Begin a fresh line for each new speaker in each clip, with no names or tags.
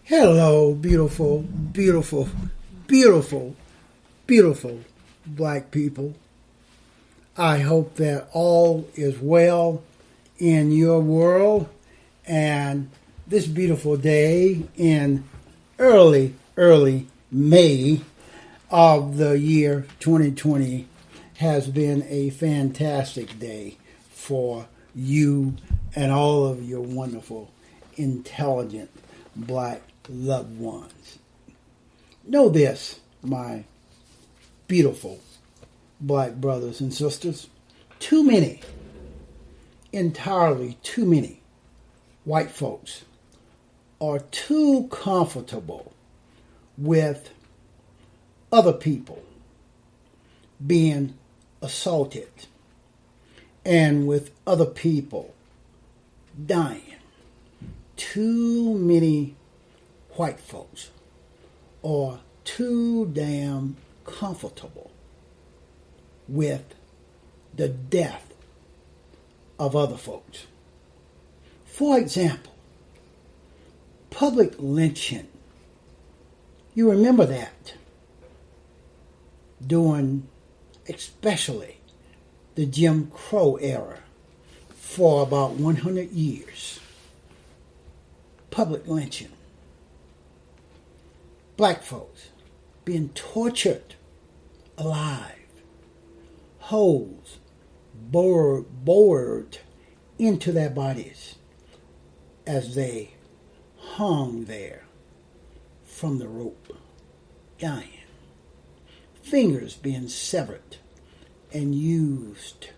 Hello, beautiful, beautiful, beautiful, beautiful black people. I hope that all is well in your world and this beautiful day in early May of the year 2020 has been a fantastic day for you and all of your wonderful, intelligent black loved ones. Know this, my beautiful black brothers and sisters. Too many, entirely too many white folks are too comfortable with other people being assaulted and with other people dying. Too many white folks are too damn comfortable with the death of other folks. For example, public lynching. You remember that during especially the Jim Crow era for about 100 years. Public lynching. Black folks being tortured alive. Holes bored into their bodies as they hung there from the rope, dying. Fingers being severed and used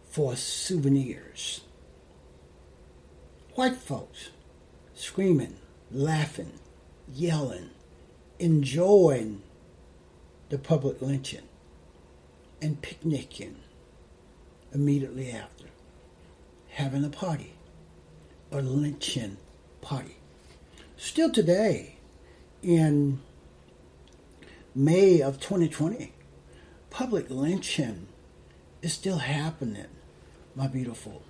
for souvenirs. White folks screaming, laughing, yelling, enjoying the public lynching and picnicking immediately after, having a party, a lynching party. Still today, in May of 2020, public lynching is still happening, my beautiful,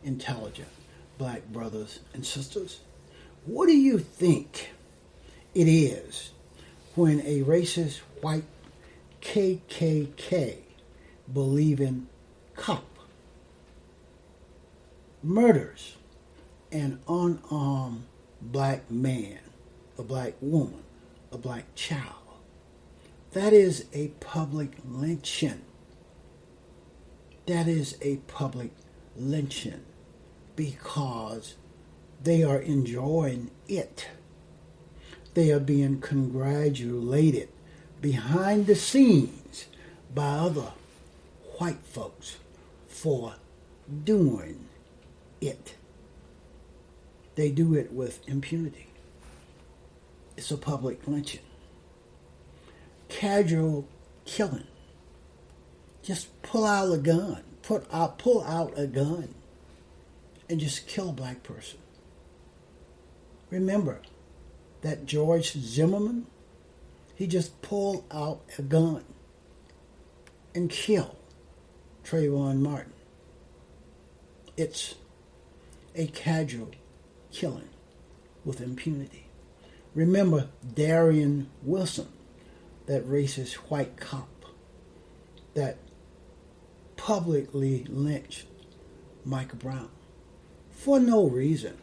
intelligent black brothers and sisters. What do you think it is when a racist white KKK believing cop murders an unarmed black man, a black woman, a black child? That is a public lynching. That is a public lynching because they are enjoying it. They are being congratulated behind the scenes by other white folks for doing it. They do it with impunity. It's a public lynching. Casual killing. Just pull out a gun. Pull out a gun and just kill a black person. Remember that George Zimmerman, he just pulled out a gun and killed Trayvon Martin. It's a casual killing with impunity. Remember Darian Wilson, that racist white cop that publicly lynched Michael Brown for no reason.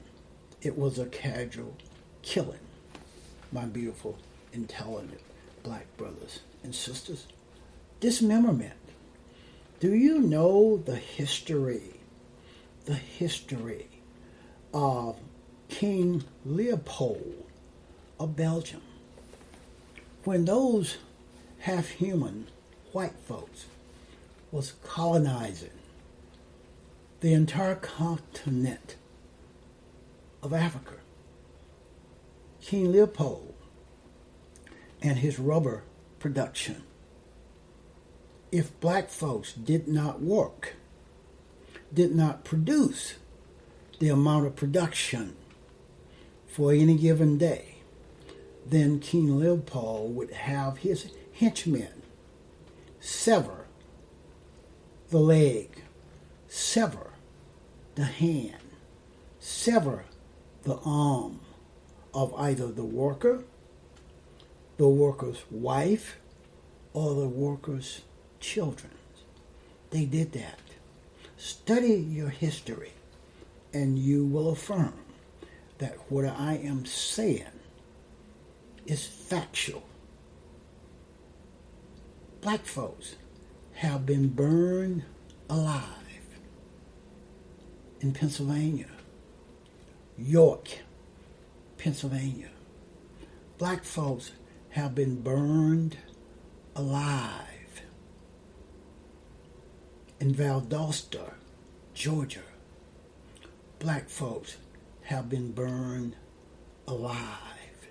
It was a casual killing, my beautiful, intelligent black brothers and sisters. Dismemberment. Do you know the history of King Leopold of Belgium? When those half-human white folks was colonizing the entire continent of Africa, King Leopold and his rubber production, if black folks did not work, did not produce the amount of production for any given day, then King Leopold would have his henchmen sever the leg, sever the hand, sever the arm of either the worker, the worker's wife, or the worker's children. They did that. Study your history, and you will affirm that what I am saying is factual. Black folks have been burned alive in Pennsylvania, York, Pennsylvania. Black folks have been burned alive in Valdosta, Georgia. Black folks have been burned alive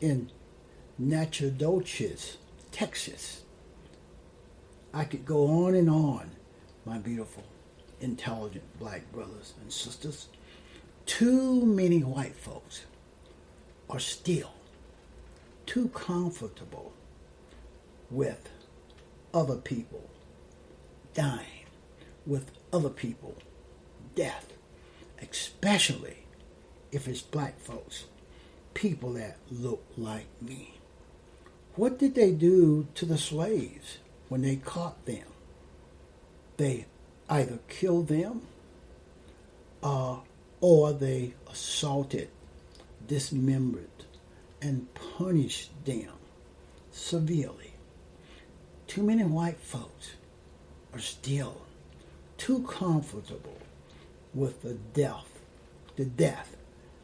in Natchitoches, Texas. I could go on and on, my beautiful, intelligent black brothers and sisters. Too many white folks are still too comfortable with other people dying, with other people death, especially if it's black folks, people that look like me. What did they do to the slaves when they caught them? They either killed them or they assaulted, dismembered, and punished them severely. Too many white folks are still too comfortable with the death,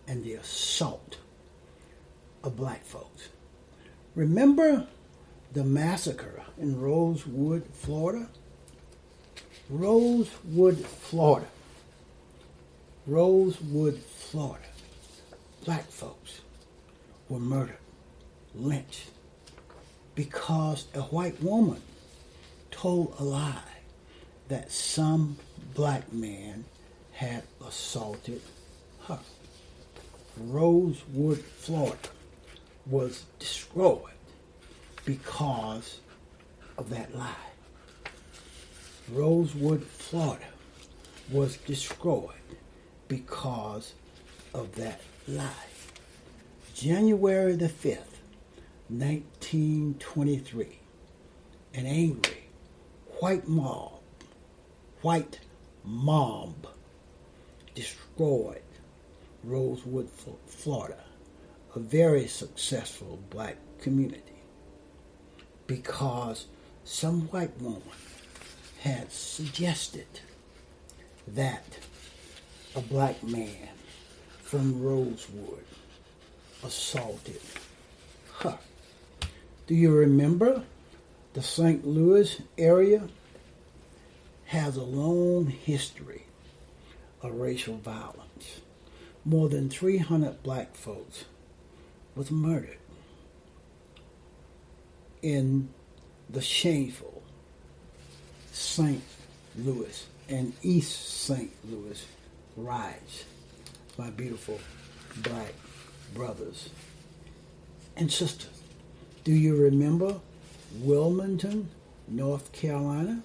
and the assault of black folks. Remember the massacre in Rosewood, Florida? Rosewood, Florida. Black folks were murdered, lynched, because a white woman told a lie that some black man had assaulted her. Rosewood, Florida was destroyed because of that lie. Rosewood, Florida was destroyed because of that lie. January the 5th, 1923, an angry white mob destroyed Rosewood, Florida, a very successful black community, because some white woman had suggested that a black man from Rosewood assaulted her. Do you remember the St. Louis area has a long history of racial violence? More than 300 black folks was murdered in the shameful St. Louis and East St. Louis riots. My beautiful black brothers and sisters. Do you remember Wilmington, North Carolina,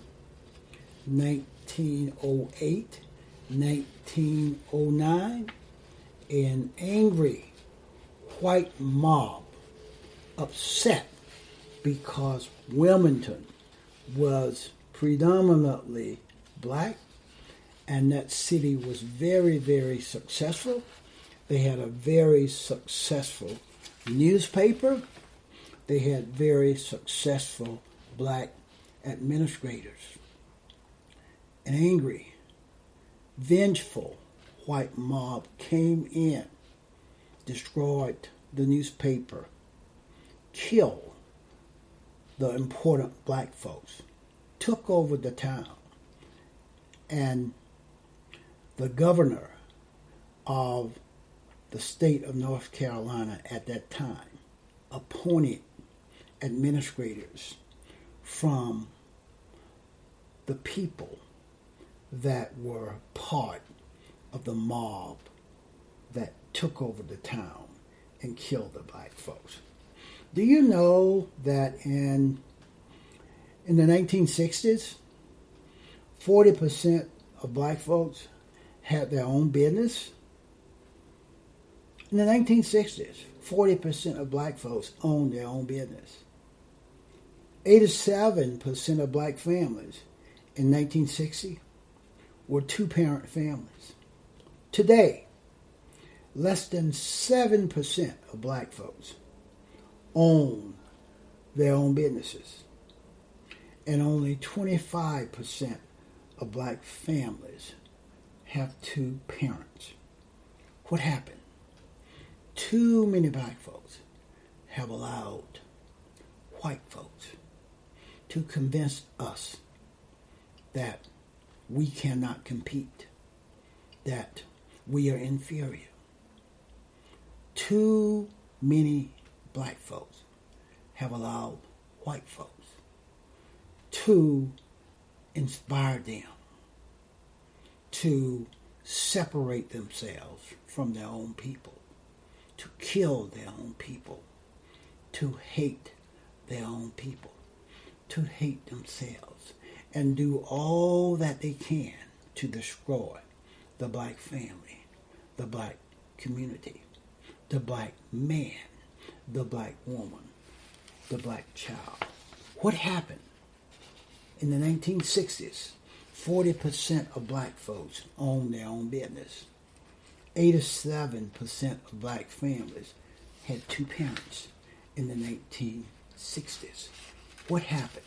1908, 1909? An angry white mob upset because Wilmington was predominantly black, and that city was very, very successful. They had a very successful newspaper. They had very successful black administrators. An angry, vengeful white mob came in, destroyed the newspaper, killed the important black folks, took over the town, and the governor of the state of North Carolina at that time appointed administrators from the people that were part of the mob that took over the town and killed the black folks. Do you know that in the 1960s, 40% of black folks had their own business? In the 1960s, 40% of black folks owned their own business. 87% of black families in 1960 were two-parent families. Today, less than 7% of black folks own their own businesses, and only 25% of black families have two parents. What happened? Too many black folks have allowed white folks to convince us that we cannot compete, that we are inferior. Too many black folks have allowed white folks to inspire them to separate themselves from their own people, to kill their own people, to hate their own people, to hate themselves, and do all that they can to destroy the black family, the black community, the black man, the black woman, the black child. What happened? In the 1960s, 40% of black folks owned their own business. 87% of black families had two parents in the 1960s. What happened,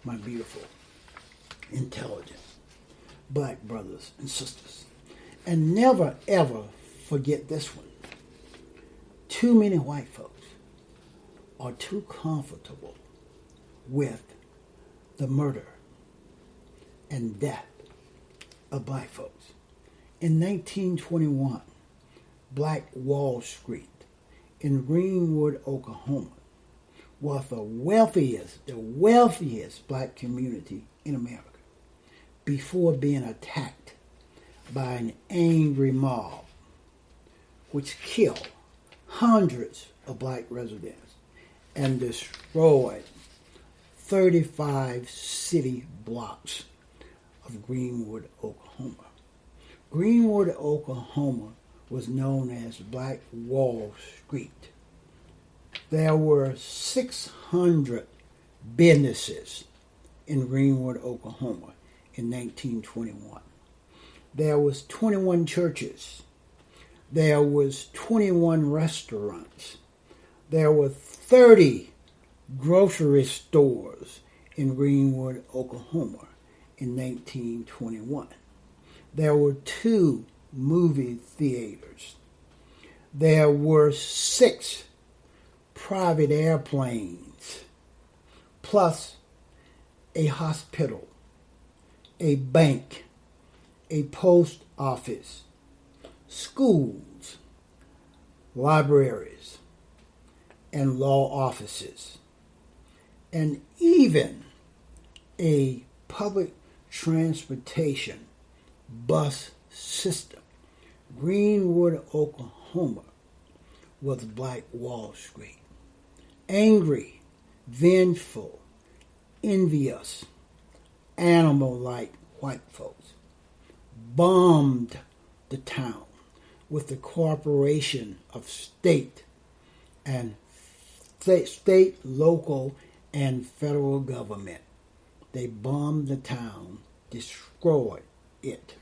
my beautiful, intelligent black brothers and sisters? And never, ever forget this one. Too many white folks are too comfortable with the murder and death of black folks. In 1921, Black Wall Street in Greenwood, Oklahoma, was the wealthiest black community in America before being attacked by an angry mob which killed hundreds of black residents and destroyed 35 city blocks of Greenwood, Oklahoma. Greenwood, Oklahoma was known as Black Wall Street. There were 600 businesses in Greenwood, Oklahoma in 1921. There was 21 churches. There was 21 restaurants. There were 30 grocery stores in Greenwood, Oklahoma in 1921. There were 2 movie theaters. There were 6 private airplanes, plus a hospital, a bank, a post office, schools, libraries, and law offices, and even a public transportation bus system. Greenwood, Oklahoma was Black Wall Street. Angry, vengeful, envious, animal-like white folks bombed the town with the cooperation of state, local, and federal government. They bombed the town, destroyed it.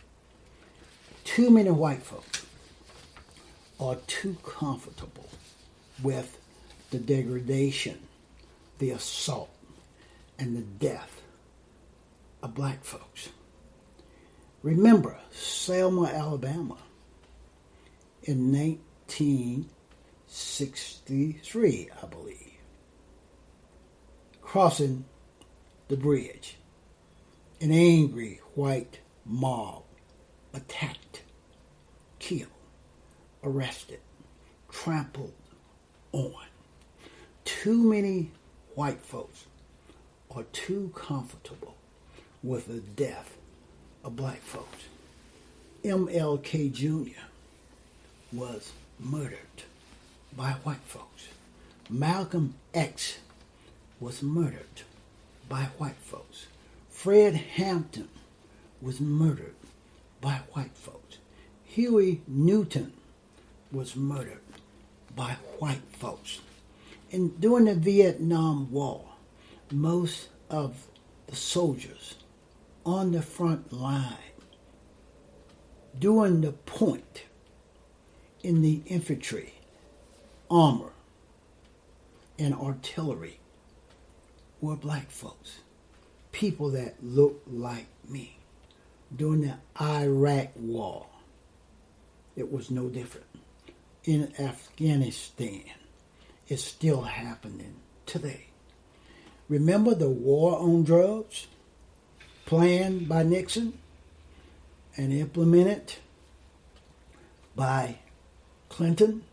Too many white folks are too comfortable with the degradation, the assault, and the death of black folks. Remember Selma, Alabama in 1963, I believe, crossing the bridge. An angry white mob attacked, killed, arrested, trampled on. Too many white folks are too comfortable with the death of black folks. MLK Jr. was murdered by white folks. Malcolm X was murdered by white folks. Fred Hampton was murdered by white folks. Huey Newton was murdered by white folks. And during the Vietnam War, most of the soldiers on the front line, during the point in the infantry, armor, and artillery, were black folks, people that looked like me. During the Iraq War, it was no different. In Afghanistan, it's still happening today. Remember the war on drugs planned by Nixon and implemented by Clinton,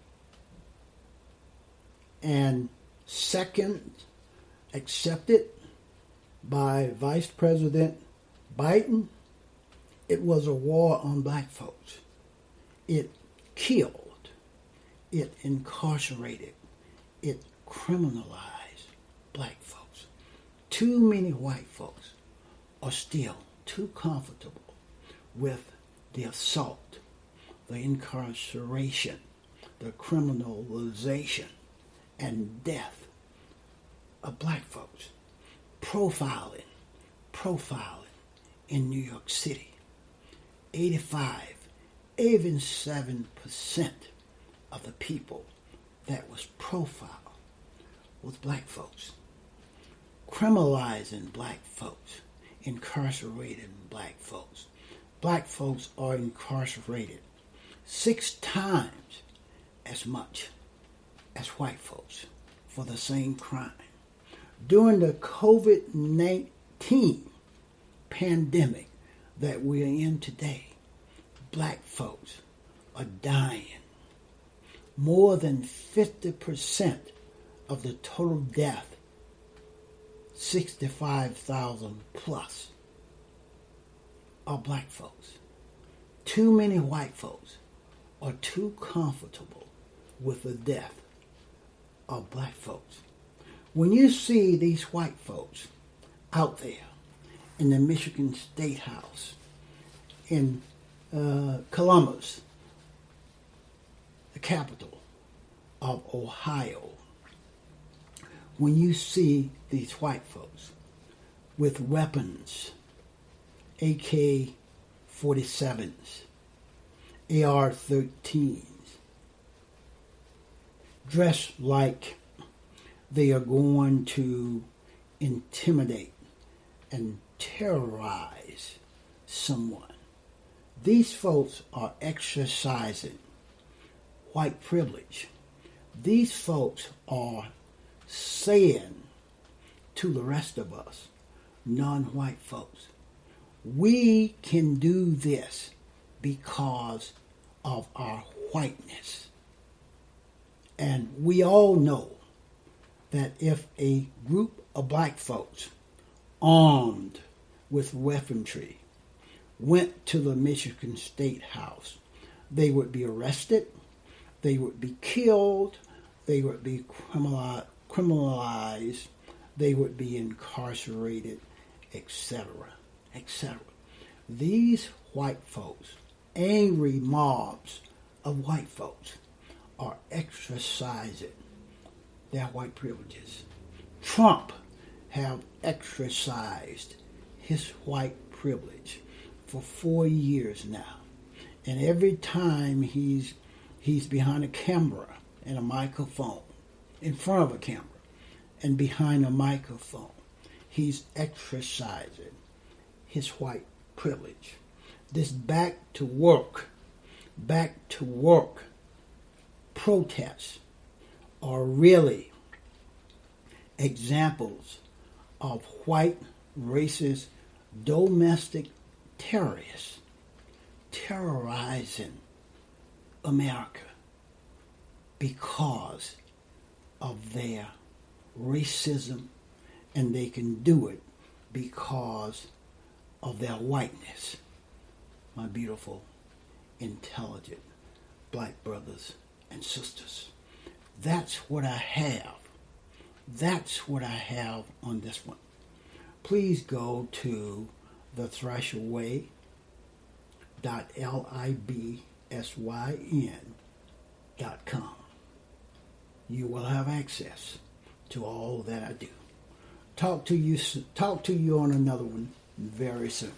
and second accepted by Vice President Biden? It was a war on black folks. It killed, it incarcerated, it criminalized black folks. Too many white folks are still too comfortable with the assault, the incarceration, the criminalization, and death of black folks. Profiling in New York City. 85, even 7% of the people that was profiled was black folks. Criminalizing black folks, incarcerating black folks. Black folks are incarcerated 6 times as much as white folks for the same crime. During the COVID-19 pandemic that we're in today, black folks are dying. More than 50% of the total death, 65,000 plus, are black folks. Too many white folks are too comfortable with the death of black folks. When you see these white folks out there in the Michigan State House, in Columbus, the capital of Ohio, when you see these white folks with weapons, AK-47s, AR-13s, dressed like they are going to intimidate and terrorize someone. These folks are exercising white privilege. These folks are saying to the rest of us, non-white folks, we can do this because of our whiteness. And we all know that if a group of black folks armed with weaponry went to the Michigan State House, they would be arrested, they would be killed, they would be criminalized, they would be incarcerated, etc., etc. These white folks, angry mobs of white folks, are exercising their white privileges. Trump have exercised his white privilege for 4 years now. And every time he's behind a camera and a microphone, in front of a camera and behind a microphone, he's exercising his white privilege. This back to work protests are really examples of white racist domestic terrorists terrorizing America because of their racism, and they can do it because of their whiteness. My beautiful, intelligent black brothers and sisters. That's what I have. That's what I have on this one. Please go to thethrashaway.libsyn You will have access to all that I do. Talk to you on another one very soon.